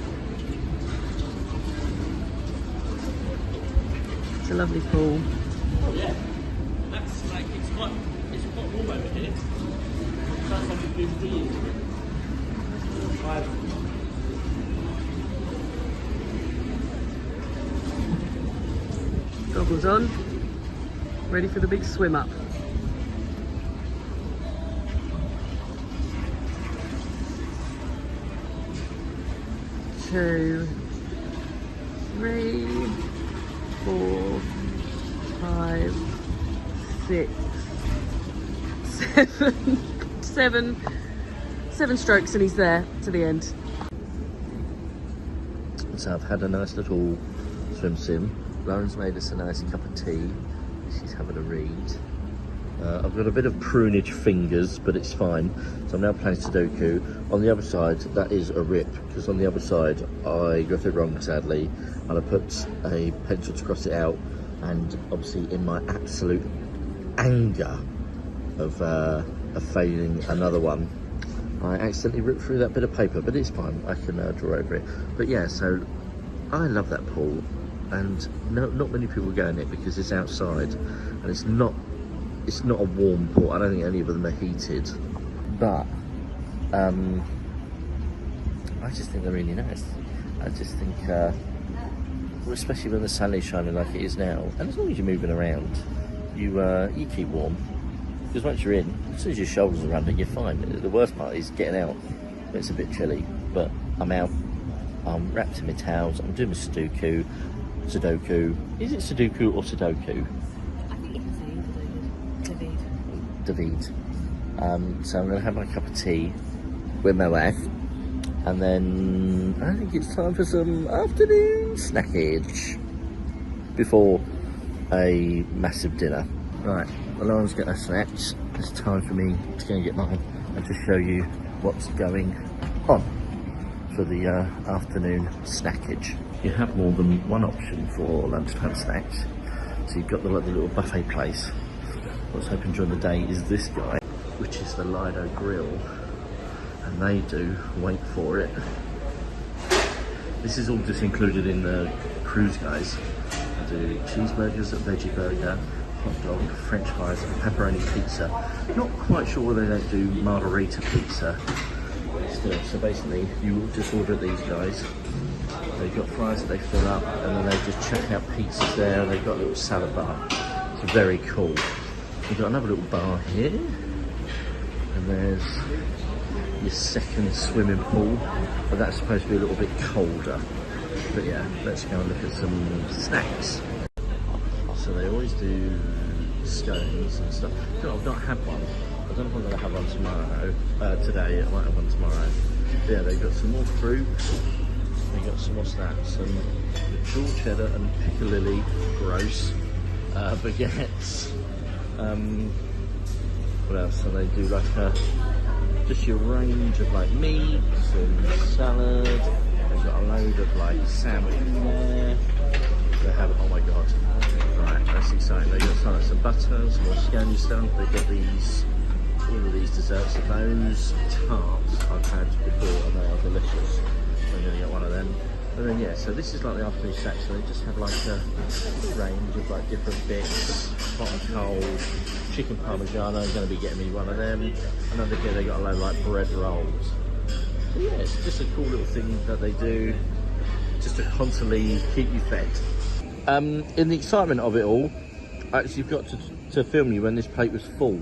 It's a lovely pool. Oh, yeah. That's like, it's quite warm over here. That's like a good deal. Goggles on, ready for the big swim up. Two, 3, 4, 5, 6, 7, 7 strokes and he's there to the end. So I've had a nice little swim sim. Lauren's made us a nice cup of tea. She's having a read. I've got a bit of prunage fingers, but it's fine. So I'm now playing Sudoku. On the other side, that is a rip, because on the other side, I got it wrong, sadly. And I put a pencil to cross it out. And obviously, in my absolute anger of failing another one, I accidentally ripped through that bit of paper, but it's fine. I can draw over it. But yeah, so I love that pool. And not many people go in it because it's outside and it's not a warm pool. I don't think any of them are heated, but I just think they're really nice. I just think especially when the sun is shining like it is now, and as long as you're moving around, you keep warm, because once you're in, as soon as your shoulders are under, you're fine. The worst part is getting out. It's a bit chilly, but I'm out. I'm wrapped in my towels. I'm doing my Sudoku. Is it Sudoku or Sudoku? I think you can say David. So I'm going to have my cup of tea with my wife, and then I think it's time for some afternoon snackage before a massive dinner. Right, Lauren's got her snacks. It's time for me to go and get mine and to show you what's going on for the afternoon snackage. You have more than one option for lunchtime snacks. So you've got the little buffet place. What I was hoping during the day is this guy, which is the Lido Grill. And they do, wait for it. This is all just included in the cruise, guys. They do cheeseburgers, a veggie burger, hot dog, french fries, and pepperoni pizza. Not quite sure whether they don't do margarita pizza. Still, so basically, you will just order these guys. They've got fries that they fill up, and then they just check out pizzas there. They've got a little salad bar. It's very cool. We've got another little bar here, and there's your second swimming pool, but that's supposed to be a little bit colder. But yeah, let's go and look at some snacks. So they always do scones and stuff. No, I've not had one. I don't know if I'm going to have one tomorrow. Today, I might have one tomorrow. Yeah, they've got some more fruit. They've got some more snacks. And the dual cheddar and piccalilli, gross. Baguettes. What else? So they do like just your range of like meats and salad. They've got a load of like sandwich there. They have, oh my god. Right, that's exciting. They've got some butter, some more scone stuff. They've got these, all of these desserts. Those tarts I've had before and they are delicious. So I'm going to get one of them. And then yeah, so this is like the afternoon snack, so they just have like a range of like different bits, hot and cold, chicken parmigiano, I'm going to be getting me one of them. And over here they got a load of like bread rolls. So yeah, it's just a cool little thing that they do, just to constantly keep you fed. In the excitement of it all, I actually got to film you when this plate was full.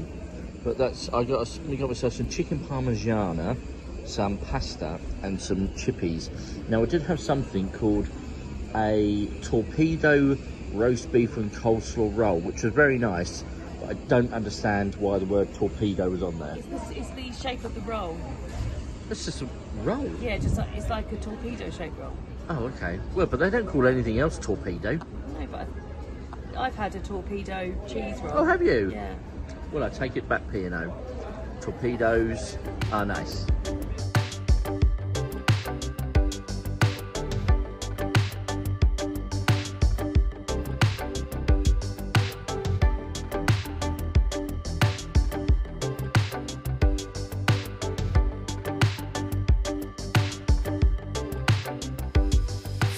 But that's, I got myself some chicken parmigiana, some pasta and some chippies. Now I did have something called a torpedo roast beef and coleslaw roll, which was very nice, but I don't understand why the word torpedo was on there. It's the shape of the roll. It's just a roll? Yeah, it's like a torpedo shaped roll. Oh, okay. Well, but they don't call anything else torpedo. No, but I've had a torpedo cheese roll. Oh, have you? Yeah. Well, I take it back, P&O. Torpedoes are nice.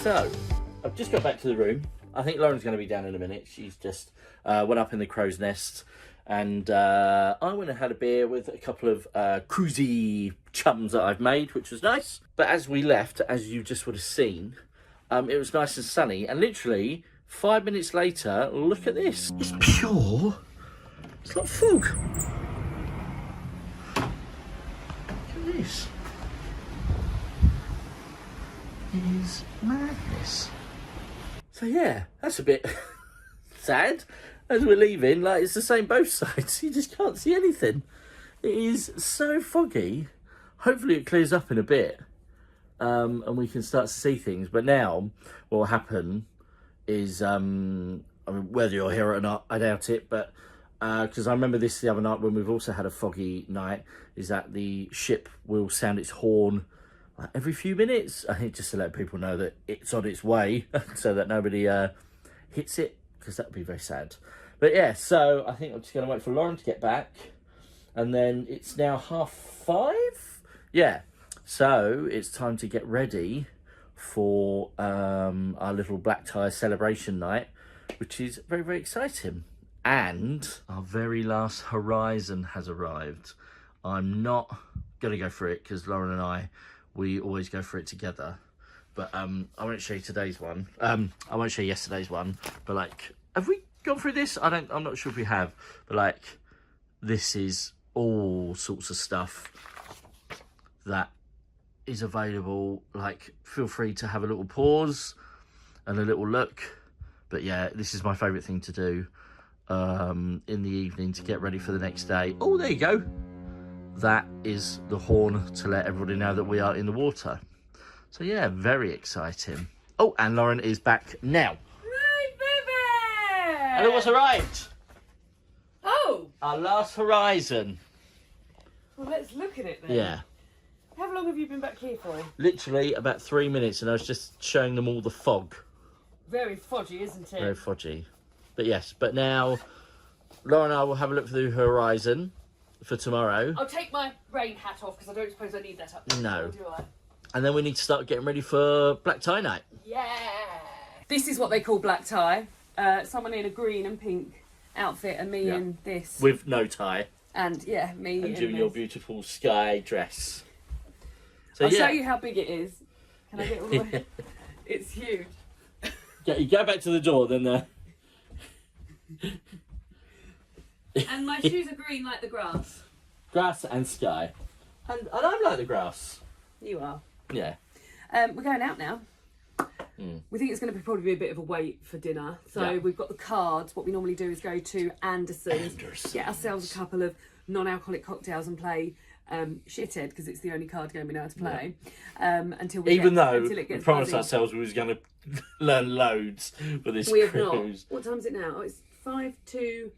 So, I've just got back to the room. I think Lauren's going to be down in a minute. She's just went up in the crow's nest. And I went and had a beer with a couple of cruisy chums that I've made, which was nice. But as we left, as you just would have seen, it was nice and sunny. And literally, 5 minutes later, look at this. It's pure. It's like fog. Look at this. It is madness. So yeah, that's a bit sad. As we're leaving, like, it's the same both sides. You just can't see anything. It is so foggy. Hopefully it clears up in a bit, and we can start to see things. But now what will happen is, I mean, whether you're here or not, I doubt it, but because I remember this the other night when we've also had a foggy night, is that the ship will sound its horn like every few minutes. I think just to let people know that it's on its way, so that nobody hits it, because that would be very sad. But yeah, so I think I'm just going to wait for Lauren to get back. And then it's now 5:30? Yeah. So it's time to get ready for our little black tie celebration night, which is very, very exciting. And our very last horizon has arrived. I'm not going to go for it because Lauren and I, we always go for it together. But I won't show you today's one. I won't show you yesterday's one. But like, have we gone through this? I'm not sure if we have. But like, this is all sorts of stuff that is available. Like, feel free to have a little pause and a little look. But yeah, this is my favourite thing to do in the evening to get ready for the next day. Oh, there you go. That is the horn to let everybody know that we are in the water. So yeah, very exciting. Oh, and Lauren is back now. Right, baby! And it was arrived. Oh! Our last horizon. Well, let's look at it then. Yeah. How long have you been back here for? Literally about 3 minutes, and I was just showing them all the fog. Very foggy, isn't it? Very foggy. But yes, but now Lauren and I will have a look through the horizon for tomorrow. I'll take my rain hat off because I don't suppose I need that up there. No. Do I? And then we need to start getting ready for black tie night. Yeah! This is what they call black tie. Someone in a green and pink outfit and me in this. With no tie. And yeah, me and in you in your this. beautiful sky dress. So I'll show you how big it is. Can I get all the way? It's huge. Yeah, you go back to the door, then And my shoes are green like the grass. Grass and sky. And I'm like the grass. You are. Yeah. We're going out now. We think it's going to probably be a bit of a wait for dinner. So we've got the cards. What we normally do is go to Anderson's, get ourselves a couple of non-alcoholic cocktails and play Shithead, because it's the only card game we know how to play. Until we promised ourselves we was going to learn loads for this we have cruise. not. What time is it now? Oh, it's 5 to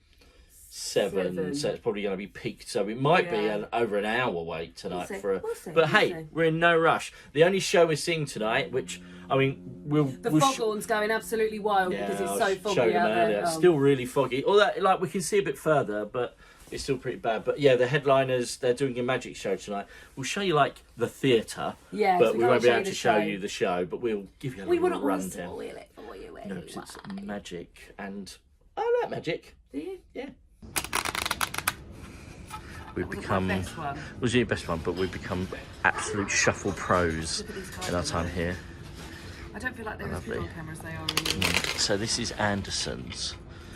7, so it's probably going to be peaked. So it might be over an hour wait tonight We'll see. But hey, we're in no rush. The only show we're seeing tonight, which I mean, the foghorn's going absolutely wild because it's so foggy out there. It's still really foggy. Although, like, we can see a bit further, but it's still pretty bad. But yeah, the headliners, they're doing a magic show tonight. We'll show you like the theatre, but we won't be able to show you the show. But we'll give you a little rundown. Spoil it for you. No, because it's magic, and I like magic. Do you? Yeah. We've become, was your best one, but we've become absolute shuffle pros in our time here. I don't feel like they're as good on camera as they are really. So this is Anderson's.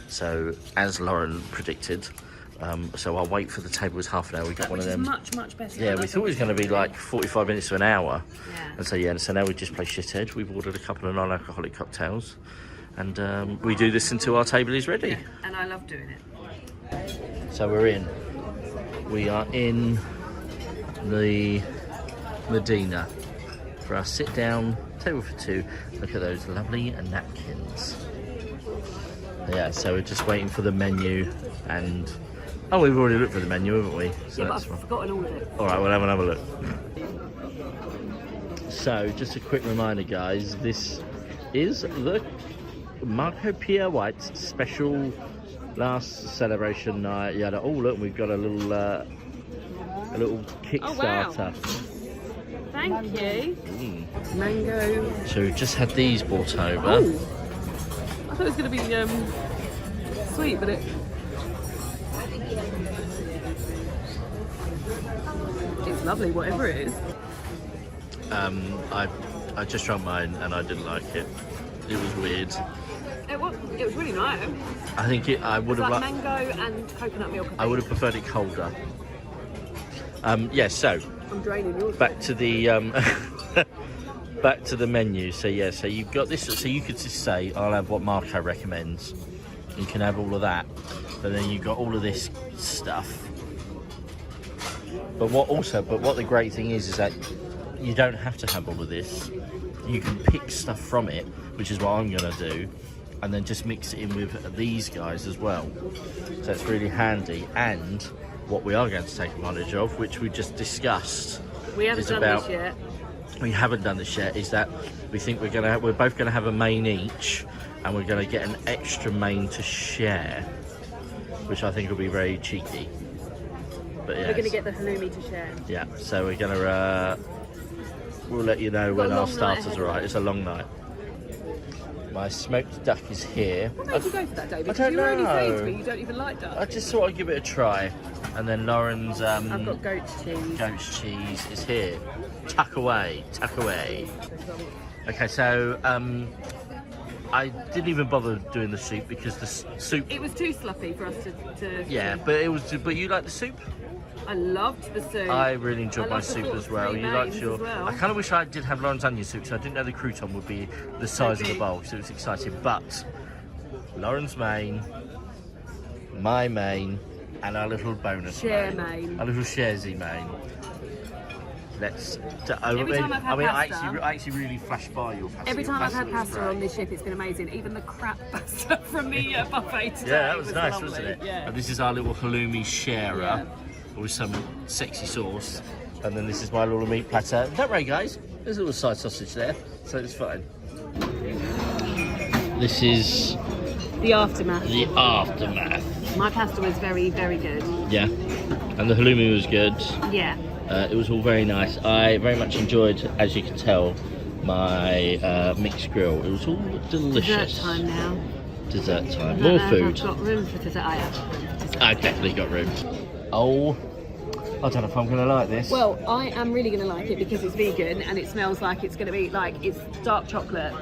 So as Lauren predicted, so I'll wait for the table was half an hour. We got one of them. Much better. Yeah, we thought it was going to be like 45 minutes to an hour. Yeah. And so now we just play Shithead. We've ordered a couple of non-alcoholic cocktails, and we do this until our table is ready. Yeah, and I love doing it. So we're in. We are in the Medina for our sit-down table for two. Look at those lovely napkins. Yeah, so we're just waiting for the menu, and we've already looked for the menu, haven't we? So but I've forgotten all of it. All right, we'll have another look. So, just a quick reminder, guys. This is the Marco Pierre White's special last celebration night. Yeah. Oh, look, we've got a little Kickstarter. Oh, wow. Thank you. Mango. So we've just had these brought over. Oh. I thought it was going to be sweet, but it's lovely, whatever it is. I just tried mine and I didn't like it. It was weird. It was really nice. I think I would have like mango and coconut milk. I would have preferred it colder. So I'm draining yours. Back to the back to the menu. So so you've got this. So you could just say, I'll have what Marco recommends. You can have all of that, but then you've got all of this stuff. But what the great thing is that you don't have to have all of this. You can pick stuff from it, which is what I'm going to do, and then just mix it in with these guys as well. So it's really handy. And what we are going to take advantage of, which we just discussed, we haven't done this yet. We haven't done this yet. Is that we think we're both going to have a main each, and we're going to get an extra main to share, which I think will be very cheeky. But yeah, we're going to get the halloumi to share. Yeah, so we're going to. We'll let you know when our starters are right. It's a long night. My smoked duck is here. What made you go for that, David? I don't know. You already say to me you don't even like duck. I just thought I'd give it a try. And then Lauren's I've got goat's cheese. Goat's cheese is here. Tuck away, tuck away. Okay, so I didn't even bother doing the soup because the soup. It was too sloppy for us to. Yeah, but it was. But you like the soup? I loved the soup. I really enjoyed my soup as well. You liked your. Well. I kind of wish I did have Lauren's onion soup, so I didn't know the crouton would be the size of the bowl, so it was exciting. But Lauren's main, my main, and our little bonus main. Our little sharesy main. Let's. I actually really flashed by your pasta. Every time I've had pasta on this ship, it's been amazing. Even the crap pasta from the buffet today. Yeah, that was nice, lovely. wasn't it? Yeah. And this is our little halloumi sharer with some sexy sauce. And then this is my little meat platter. Don't worry, guys. There's a little side sausage there, so it's fine. This is the aftermath. The aftermath. My pasta was very, very good. Yeah, and the halloumi was good. Yeah. It was all very nice. I very much enjoyed, as you can tell, my mixed grill. It was all delicious. Dessert time now. Dessert time. More food. I've got room for dessert. I have. I've definitely got room. Oh, I don't know if I'm going to like this. Well, I am really going to like it because it's vegan and it smells like it's going to be like it's dark chocolate.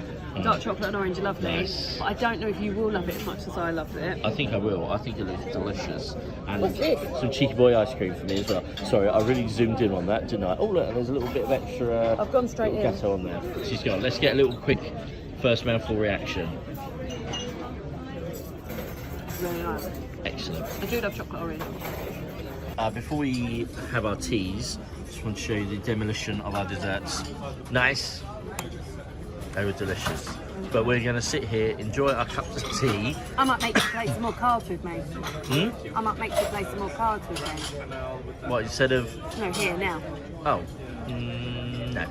Dark chocolate and orange are lovely. Nice. But I don't know if you will love it as much as I loved it. I think I will. I think it looks delicious. And what's this? Some cheeky boy ice cream for me as well. Sorry, I really zoomed in on that, didn't I? Oh look, there's a little bit of extra I've gone straight in. Gousto on there. She's gone. Let's get a little quick First mouthful reaction. Really nice. Excellent. I do love chocolate orange. Before we have our teas, just want to show you the demolition of our desserts. Nice. They were delicious. But we're going to sit here, enjoy our cups of tea. I might make you play some more cards with me. I might make you play some more cards with me. What, instead of... No, here, now. Oh, no.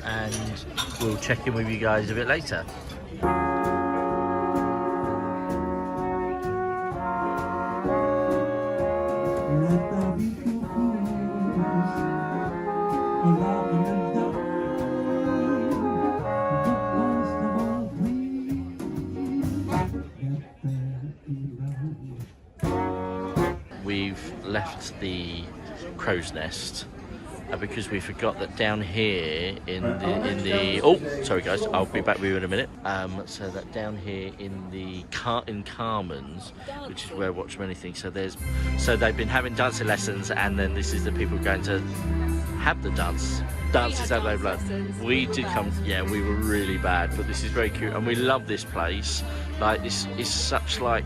And we'll check in with you guys a bit later. We've left the crow's nest because we forgot that down here in the oh, sorry guys, I'll be back with you in a minute. So that down here in Carmens, which is where I watch many things. So they've been having dancing lessons, and then this is the people going to have the dances that they've learned. We did come, yeah, we were really bad, but this is very cute, and we love this place. Like, this is such, like,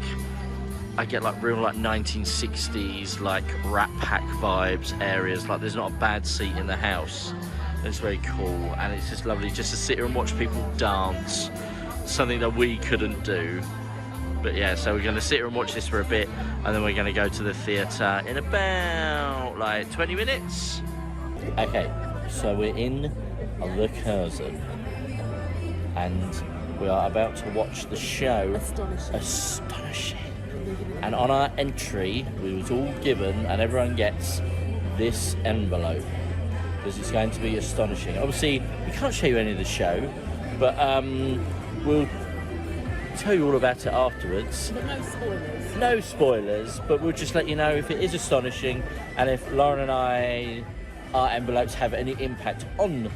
I get like real like 1960s like Rat Pack vibes areas. Like, there's not a bad seat in the house. It's very cool, and it's just lovely just to sit here and watch people dance, something that we couldn't do. But yeah, so we're going to sit here and watch this for a bit, and then we're going to go to the theatre in about like 20 minutes. Okay, so we're in the Haugesund, and we are about to watch the show Astonishing. And on our entry, we was all given, and everyone gets this envelope, because it's going to be astonishing. Obviously, we can't show you any of the show, but we'll tell you all about it afterwards. But no spoilers. No spoilers, but we'll just let you know if it is astonishing, and if Lauren and our envelopes have any impact on...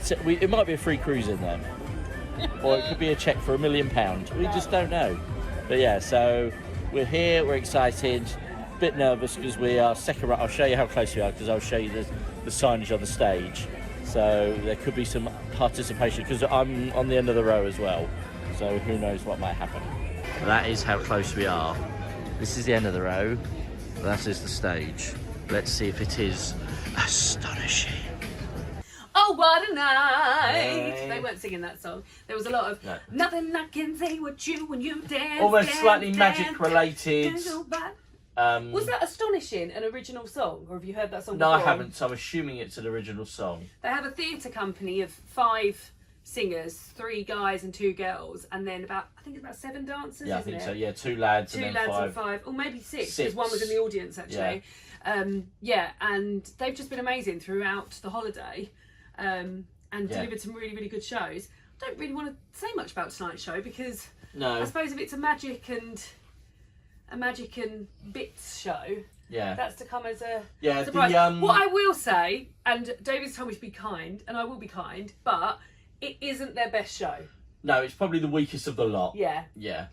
So it might be a free cruise in there, or it could be a cheque for £1 million. We just don't know. But yeah, so we're here, we're excited, a bit nervous because we are second row. I'll show you how close we are, because I'll show you the signage on the stage. So there could be some participation, because I'm on the end of the row as well. So who knows what might happen. That is how close we are. This is the end of the row. That is the stage. Let's see if it is astonishing. Oh, what a night! They weren't singing that song. There was a lot of nothing I can say what you when you dance. Almost dance, slightly dance, magic related. Was that Astonishing an original song, or have you heard that song No, before? I haven't, so I'm assuming it's an original song. They have a theatre company of 5 singers, 3 guys and 2 girls, and then I think it's about 7 dancers, Yeah, I isn't think it? so, yeah, 2 lads Two and lads then 5. and 5, or maybe 6, 6. because one was in the audience actually. Yeah, and they've just been amazing throughout the holiday, and delivered some really, really good shows. I don't really want to say much about tonight's show, because I suppose if it's a magic and bits show, that's to come as a surprise. What I will say, and David's told me to be kind, and I will be kind, but it isn't their best show. No, it's probably the weakest of the lot. Yeah. Yeah.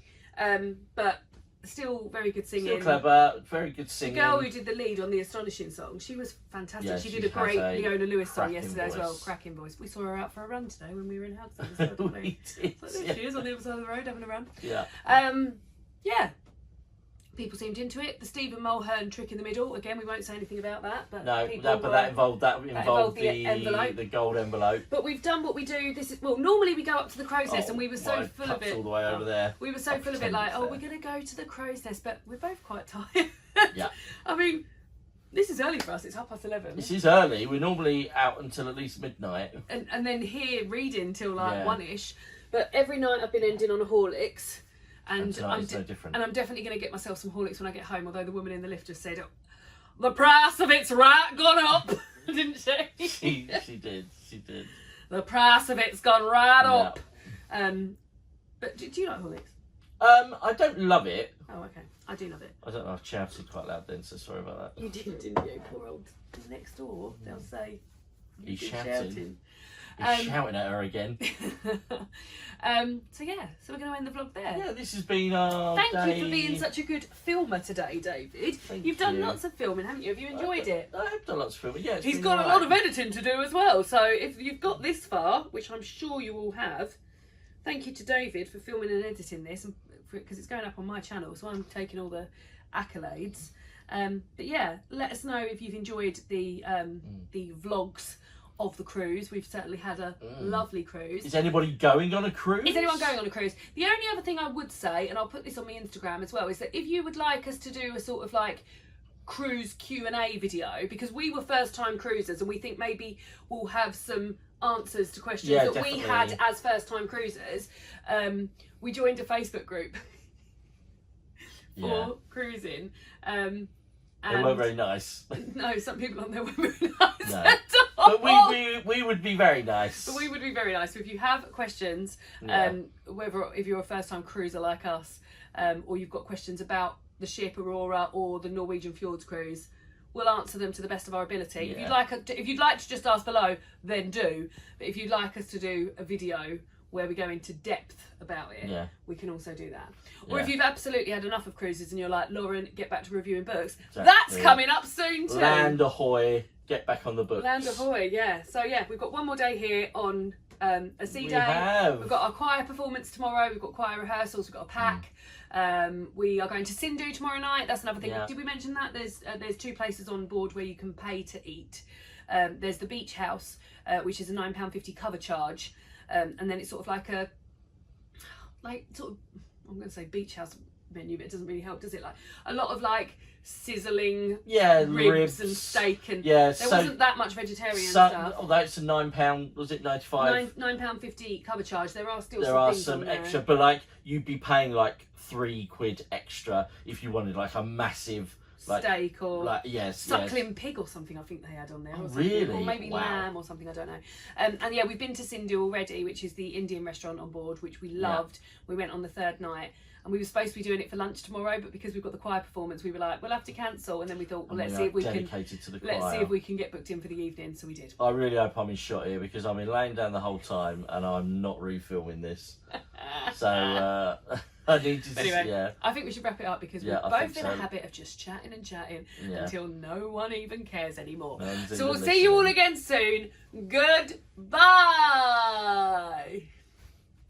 But still very good singing. Still clever, very good singing. The girl who did the lead on the Astonishing song, she was fantastic. Yeah, she did a great Leona Lewis song yesterday voice. as well, cracking voice. We saw her out for a run today when we were in Haugesund as well, didn't we? did, So there she is on the other side of the road having a run. Yeah. Yeah. People seemed into it. The Stephen Mulhern trick in the middle. Again, we won't say anything about that. But that involved the envelope. the gold envelope. But we've done what we do. Normally we go up to the crow's nest, and we were so full of it. All the way over there. We were so full of it, like, we're going to go to the crow's nest, but we're both quite tired. Yeah. I mean, this is early for us. It's 11:30. This is early. We're normally out until at least midnight. And then here reading till like 1ish. But every night I've been ending on a Horlicks. And I'm no different. And I'm definitely going to get myself some Horlicks when I get home, although the woman in the lift just said, the price of it's gone up, didn't she? She did. The price of it's gone right up. But do you like Horlicks? I don't love it. Oh, okay. I do love it. I don't know, I've shouted quite loud then, so sorry about that. You did, didn't you? Poor old next door. They'll say, He's shouting. He's shouting at her again. So yeah, so we're going to end the vlog there. Yeah, this has been our Thank day. you for being such a good filmer today, David. You've done lots of filming, haven't you? Have you enjoyed it? I have done lots of filming, yeah. He's got a lot of editing to do as well, so if you've got this far, which I'm sure you all have, thank you to David for filming and editing this, because it's going up on my channel, so I'm taking all the accolades. But yeah, let us know if you've enjoyed the vlogs of the cruise. We've certainly had a lovely cruise. Is anybody going on a cruise? Is anyone going on a cruise? The only other thing I would say, and I'll put this on my Instagram as well, is that if you would like us to do a sort of like cruise Q&A video, because we were first time cruisers and we think maybe we'll have some answers to questions that definitely. we had as first time cruisers. We joined a Facebook group for cruising. They weren't very nice. No, some people on there weren't very nice. No. At all. But we would be very nice. But we would be very nice. So if you have questions, whether if you're a first time cruiser like us, or you've got questions about the ship Aurora or the Norwegian fjords cruise, we'll answer them to the best of our ability. Yeah. If you'd like to just ask below, then do. But if you'd like us to do a video where we go into depth about it, we can also do that. Or if you've absolutely had enough of cruises and you're like, Lauren, get back to reviewing books, that's coming up soon too. Land ahoy, get back on the books. Land ahoy, yeah. So yeah, we've got one more day here on a sea day. We've got our choir performance tomorrow, we've got choir rehearsals, we've got a pack. We are going to Sindu tomorrow night. That's another thing. Yeah. Did we mention that? There's 2 places on board where you can pay to eat. There's the beach house, which is a £9.50 cover charge. And then it's sort of like I'm going to say beach house menu, but it doesn't really help, does it? Like a lot of like sizzling ribs and steak, and there wasn't that much vegetarian stuff. Oh, that's a £9. Was it 95? £9.50 cover charge. There are still some extra, but like you'd be paying like £3 extra if you wanted like a massive steak or suckling pig or something. I think they had on there. Oh, really? Or maybe lamb or something. I don't know. And yeah, we've been to Sindu already, which is the Indian restaurant on board, which we loved. We went on the 3rd night. And we were supposed to be doing it for lunch tomorrow, but because we've got the choir performance, we were like, we'll have to cancel. And then we thought, well, let's see if we can get booked in for the evening. So we did. I really hope I'm in shot here, because I've been laying down the whole time and I'm not refilming this. So I need to. Anyway, I think we should wrap it up, because we're both in a habit of just chatting and chatting until no one even cares anymore. So we'll see you all again soon. Goodbye.